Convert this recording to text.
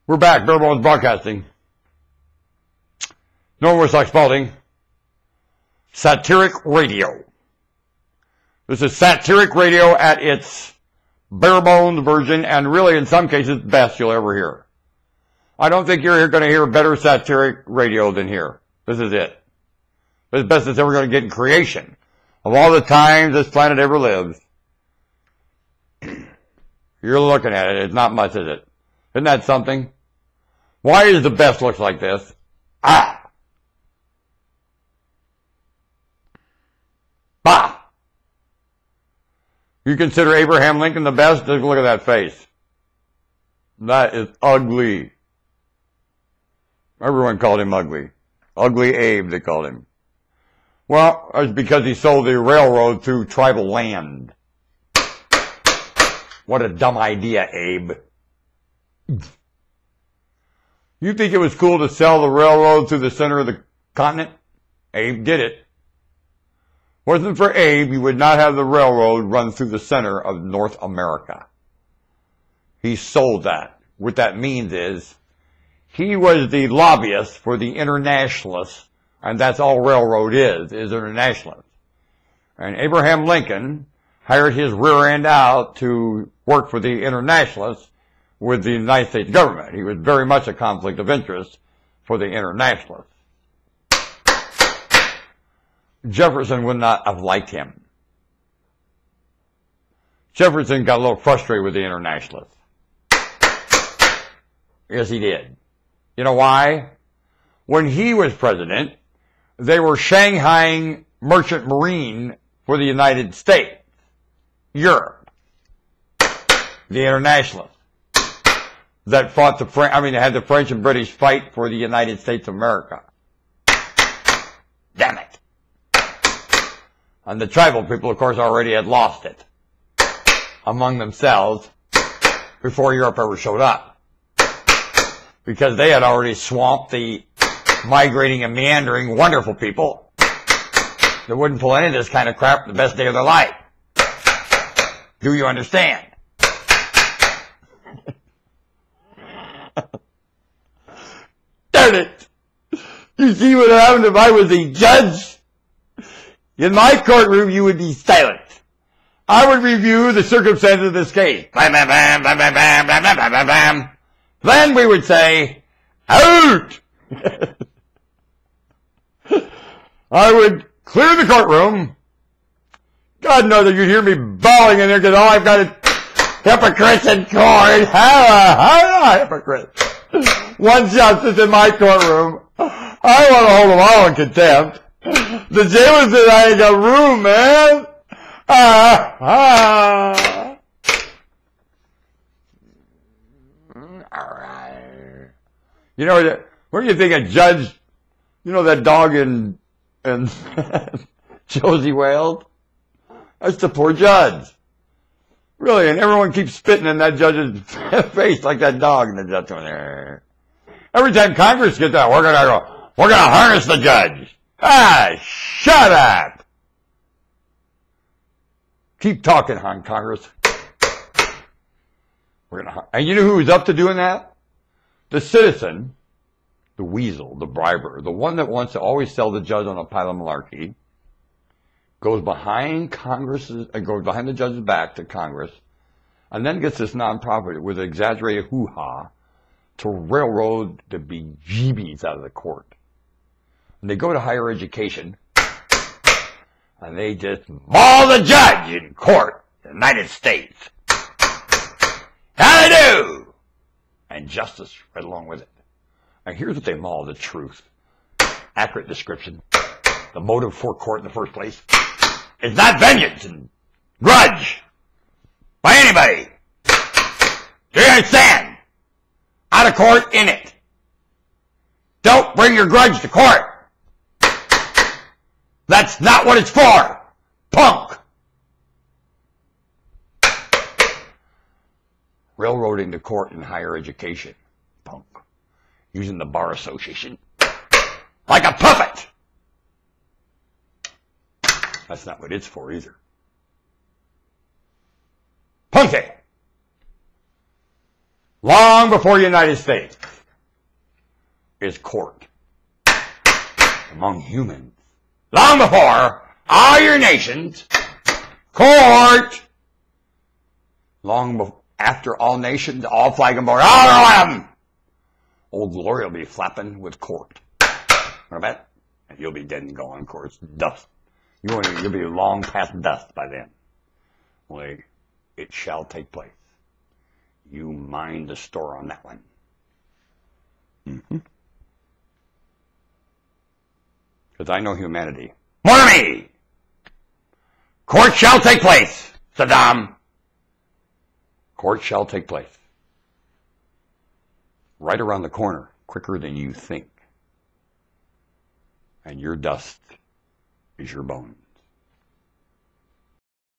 We're back, Bare Bones Broadcasting. Norman Woodstock Spalding. Satiric Radio. This is satiric radio at its bare bones version, and really in some cases best you'll ever hear. I don't think you're going to hear better satiric radio than here. This is it. It's the best it's ever going to get in creation. Of all the times this planet ever lived, you're looking at it. It's not much, is it? Isn't that something? Why does the best look like this? Ah! Bah! You consider Abraham Lincoln the best? Just look at that face. That is ugly. Everyone called him ugly. Ugly Abe, they called him. Well, it's because he sold the railroad through tribal land. What a dumb idea, Abe. You think it was cool to sell the railroad through the center of the continent? Abe did it. Wasn't for Abe, you would not have the railroad run through the center of North America. He sold that. What that means is, he was the lobbyist for the internationalists, and that's all railroad is internationalists. And Abraham Lincoln hired his rear end out to work for the internationalists with the United States government. He was very much a conflict of interest for the internationalists. Jefferson would not have liked him. Jefferson got a little frustrated with the internationalists. Yes, he did. You know why? When he was president, they were Shanghaiing merchant marine for the United States, Europe, the internationalists that fought the French. I mean, they had the French and British fight for the United States of America. Damn it. And the tribal people, of course, already had lost it among themselves before Europe ever showed up, because they had already swamped the migrating and meandering wonderful people that wouldn't pull any of this kind of crap the best day of their life. Do you understand? Darn it! You see what happened if I was a judge? In my courtroom, you would be silent. I would review the circumstances of this case. Bam, bam, bam, bam, bam, bam, bam, bam, bam, bam, bam. Then we would say, out! I would clear the courtroom. God knows that you'd hear me bawling in there because all I've got is hypocrites in court. Hypocrites. One justice in my courtroom. I want to hold them all in contempt. The jailer said I ain't got room, man. All right. You know, what do you think a judge, you know that dog in Josie Wales? That's the poor judge. Really, and everyone keeps spitting in that judge's face like that dog in the judge. Every time Congress gets out, we're gonna harness the judge. Shut up! Keep talking, Congress. And you know who was up to doing that? The citizen, the weasel, the briber, the one that wants to always sell the judge on a pile of malarkey, goes behind the judge's back to Congress, and then gets this nonprofit with an exaggerated hoo-ha to railroad the bejeebies out of the court. And they go to higher education, and they just maul the judge in court, the United States. How they do? And justice right along with it. And here's what they maul: the truth. Accurate description. The motive for court in the first place. It's not vengeance and grudge by anybody. Do you understand? Out of court, in it. Don't bring your grudge to court. That's not what it's for, punk. Railroading the court in higher education, punk. Using the Bar Association like a puppet. That's not what it's for either. Punky. long before the United States, is court among humans. Long before all your nations, court. Long after all nations, all flag and bar, all of them. Old Glory will be flapping with court. I bet. And you'll be dead and gone, of course. Dust. You'll be long past dust by then. Well, it shall take place. You mind the store on that one. Because I know humanity. More than me! Court shall take place, Saddam. Court shall take place. Right around the corner, quicker than you think. And your dust is your bones.